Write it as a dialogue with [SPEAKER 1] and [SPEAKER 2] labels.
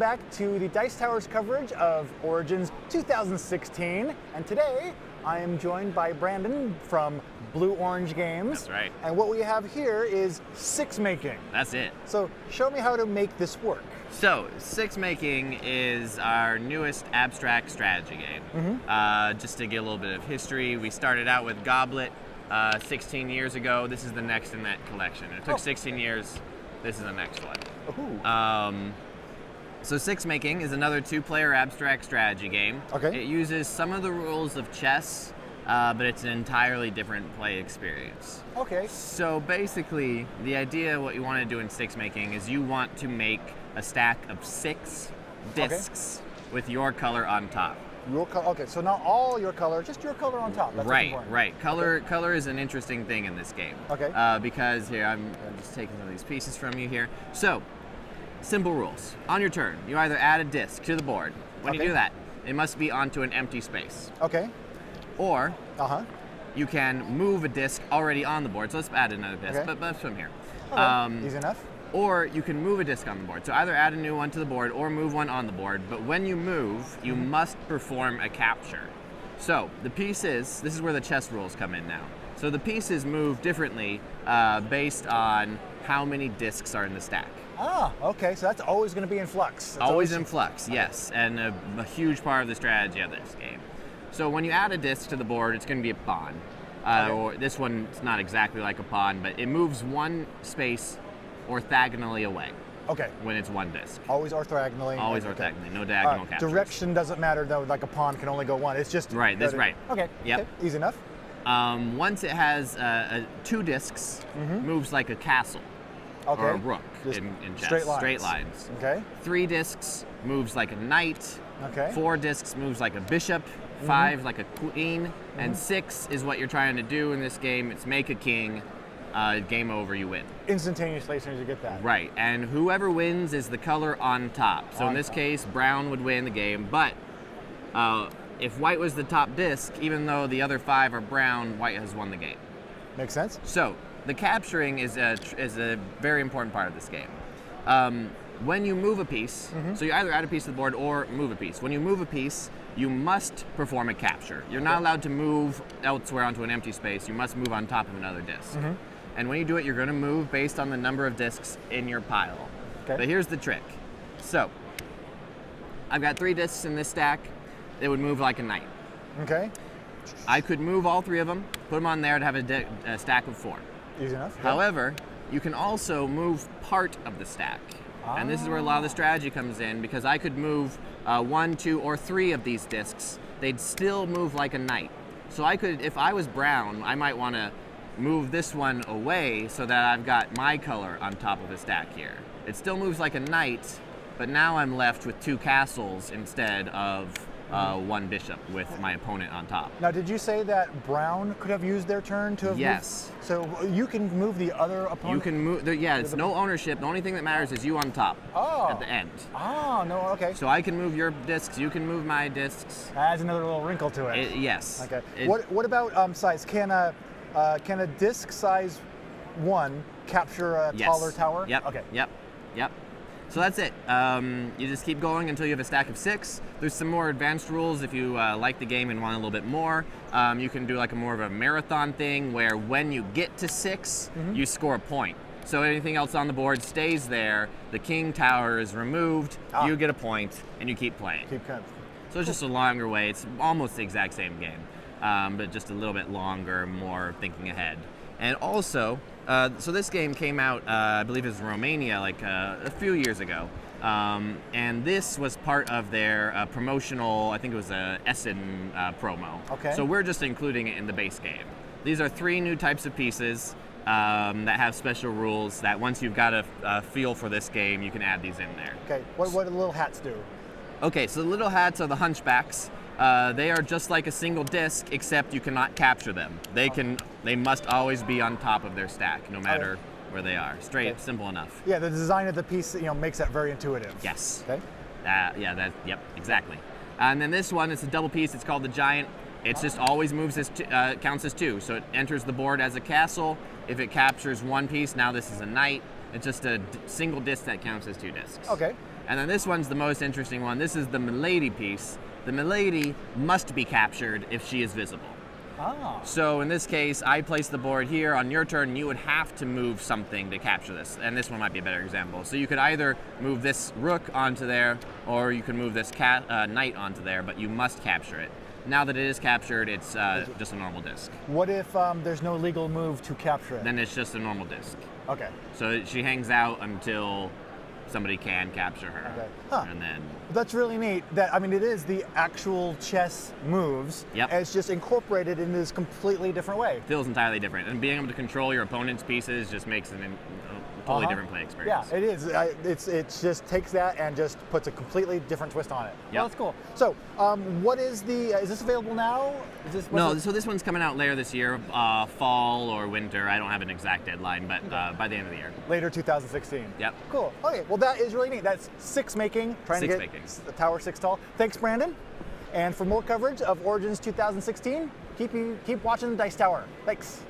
[SPEAKER 1] back to the Dice Tower's coverage of Origins 2016. And today, I am joined by Brandon from Blue Orange Games.
[SPEAKER 2] That's right.
[SPEAKER 1] And what we have here is six making.
[SPEAKER 2] That's it.
[SPEAKER 1] So show me how to make this work.
[SPEAKER 2] So, Six Making is our newest abstract strategy game. Just to get a little bit of history, we started out with Goblet 16 years ago. This is the next in that collection. It took 16 years. This is the next one. So Six Making is another two-player abstract strategy game.
[SPEAKER 1] Okay.
[SPEAKER 2] It uses some of the rules of chess, but it's an entirely different play experience.
[SPEAKER 1] Okay.
[SPEAKER 2] So basically, the idea, what you want to do in Six Making is you want to make a stack of 6 discs with your color on top.
[SPEAKER 1] Okay, so not all your color, just your color on top. That's
[SPEAKER 2] Right. Color is an interesting thing in this game.
[SPEAKER 1] Okay.
[SPEAKER 2] Because here, I'm just taking some of these pieces from you here. So, simple rules. On your turn, you either add a disc to the board. When you do that, it must be onto an empty space.
[SPEAKER 1] Okay.
[SPEAKER 2] Or, you can move a disc already on the board. So let's add another disc, but that's from here.
[SPEAKER 1] Okay. Easy enough.
[SPEAKER 2] Or you can move a disc on the board. So either add a new one to the board or move one on the board. But when you move, you must perform a capture. So the pieces, this is where the chess rules come in now. So the pieces move differently based on how many discs are in the stack.
[SPEAKER 1] Ah, okay. So that's always going to be in flux. It's
[SPEAKER 2] always in flux, yes. And a huge part of the strategy of this game. So when you add a disc to the board, it's going to be a pawn. Or this one's not exactly like a pawn, but it moves one space orthogonally away.
[SPEAKER 1] Okay.
[SPEAKER 2] When it's one disc.
[SPEAKER 1] Always orthogonally.
[SPEAKER 2] Always orthogonally. No diagonal captures.
[SPEAKER 1] Direction doesn't matter though. Like a pawn can only go one. It's just
[SPEAKER 2] right. That's right.
[SPEAKER 1] Okay.
[SPEAKER 2] Yep.
[SPEAKER 1] Okay. Easy enough.
[SPEAKER 2] Once it has 2 discs, moves like a castle or a rook in chess.
[SPEAKER 1] Straight lines.
[SPEAKER 2] Straight lines.
[SPEAKER 1] Okay.
[SPEAKER 2] 3 discs moves like a knight.
[SPEAKER 1] Okay.
[SPEAKER 2] 4 discs moves like a bishop. 5 like a queen. And 6 is what you're trying to do in this game. It's make a king. Game over, you win.
[SPEAKER 1] Instantaneously as soon as you get that.
[SPEAKER 2] Right, and whoever wins is the color on top. So in this case, brown would win the game, but if white was the top disc, even though the other 5 are brown, white has won the game.
[SPEAKER 1] Makes sense.
[SPEAKER 2] So the capturing is a very important part of this game. When you move a piece, so you either add a piece to the board or move a piece. When you move a piece, you must perform a capture. You're not allowed to move elsewhere onto an empty space. You must move on top of another disc. And when you do it, you're going to move based on the number of discs in your pile. Okay. But here's the trick. So, I've got 3 discs in this stack. It would move like a knight.
[SPEAKER 1] Okay.
[SPEAKER 2] I could move all 3 of them, put them on there to have a stack of 4.
[SPEAKER 1] Easy enough.
[SPEAKER 2] However, you can also move part of the stack. And this is where a lot of the strategy comes in, because I could move 1, 2, or 3 of these discs. They'd still move like a knight. So I could, if I was brown, I might want to move this one away so that I've got my color on top of the stack here. It still moves like a knight, but now I'm left with 2 castles instead of 1 bishop with my opponent on top.
[SPEAKER 1] Now, did you say that brown could have used their turn to have
[SPEAKER 2] Yes.
[SPEAKER 1] moved? So you can move the other opponent?
[SPEAKER 2] You can move, it's no ownership. The only thing that matters is you on top at the end.
[SPEAKER 1] Oh, no, okay.
[SPEAKER 2] So I can move your discs, you can move my discs.
[SPEAKER 1] Adds another little wrinkle to it.
[SPEAKER 2] Yes.
[SPEAKER 1] Okay. What about size? Can a disc size 1 capture a taller tower?
[SPEAKER 2] Yep.
[SPEAKER 1] Okay.
[SPEAKER 2] Yep. So that's it. You just keep going until you have a stack of 6. There's some more advanced rules if you like the game and want a little bit more. You can do like more of a marathon thing where when you get to 6, you score a point. So anything else on the board stays there. The king tower is removed. You get a point, and you keep playing. So it's just a longer way. It's almost the exact same game, but just a little bit longer, more thinking ahead. And also, so this game came out, I believe it was in Romania, like a few years ago. And this was part of their promotional, I think it was a Essen promo.
[SPEAKER 1] Okay.
[SPEAKER 2] So we're just including it in the base game. These are 3 new types of pieces that have special rules that once you've got a feel for this game, you can add these in there.
[SPEAKER 1] Okay, what do the little hats do?
[SPEAKER 2] Okay, so the little hats are the Hunchbacks. They are just like a single disc, except you cannot capture them. They must always be on top of their stack, no matter where they are. Straight, simple enough.
[SPEAKER 1] Yeah, the design of the piece, makes that very intuitive.
[SPEAKER 2] Yes.
[SPEAKER 1] Okay.
[SPEAKER 2] Yep, exactly. And then this one, it's a double piece. It's called the Giant. It just always moves as counts as 2. So it enters the board as a castle. If it captures 1 piece, now this is a knight. It's just a single disc that counts as 2 discs.
[SPEAKER 1] Okay.
[SPEAKER 2] And then this one's the most interesting one. This is the Milady Piece. The Milady must be captured if she is visible.
[SPEAKER 1] Ah.
[SPEAKER 2] So in this case, I place the board here. On your turn, you would have to move something to capture this. And this one might be a better example. So you could either move this rook onto there, or you can move this knight onto there, but you must capture it. Now that it is captured, it's just a normal disc.
[SPEAKER 1] What if there's no legal move to capture it?
[SPEAKER 2] Then it's just a normal disc.
[SPEAKER 1] Okay.
[SPEAKER 2] So she hangs out until somebody can capture her.
[SPEAKER 1] Okay. Huh.
[SPEAKER 2] And then
[SPEAKER 1] That's really neat. That, I mean, it is the actual chess moves.
[SPEAKER 2] Yep.
[SPEAKER 1] And it's just incorporated in this completely different way.
[SPEAKER 2] feels entirely different. And being able to control your opponent's pieces just makes it a totally different play experience.
[SPEAKER 1] Yeah, it is. It just takes that and just puts a completely different twist on it.
[SPEAKER 2] Yep.
[SPEAKER 1] Well, that's cool. So, what is the? Is this available now?
[SPEAKER 2] No, so this one's coming out later this year, fall or winter. I don't have an exact deadline, but by the end of the year.
[SPEAKER 1] Later 2016.
[SPEAKER 2] Yep.
[SPEAKER 1] Cool. Okay. Well, that is really neat. That's six making. Trying
[SPEAKER 2] Six
[SPEAKER 1] to get
[SPEAKER 2] making.
[SPEAKER 1] the tower 6 tall. Thanks, Brandon. And for more coverage of Origins 2016, keep watching the Dice Tower. Thanks.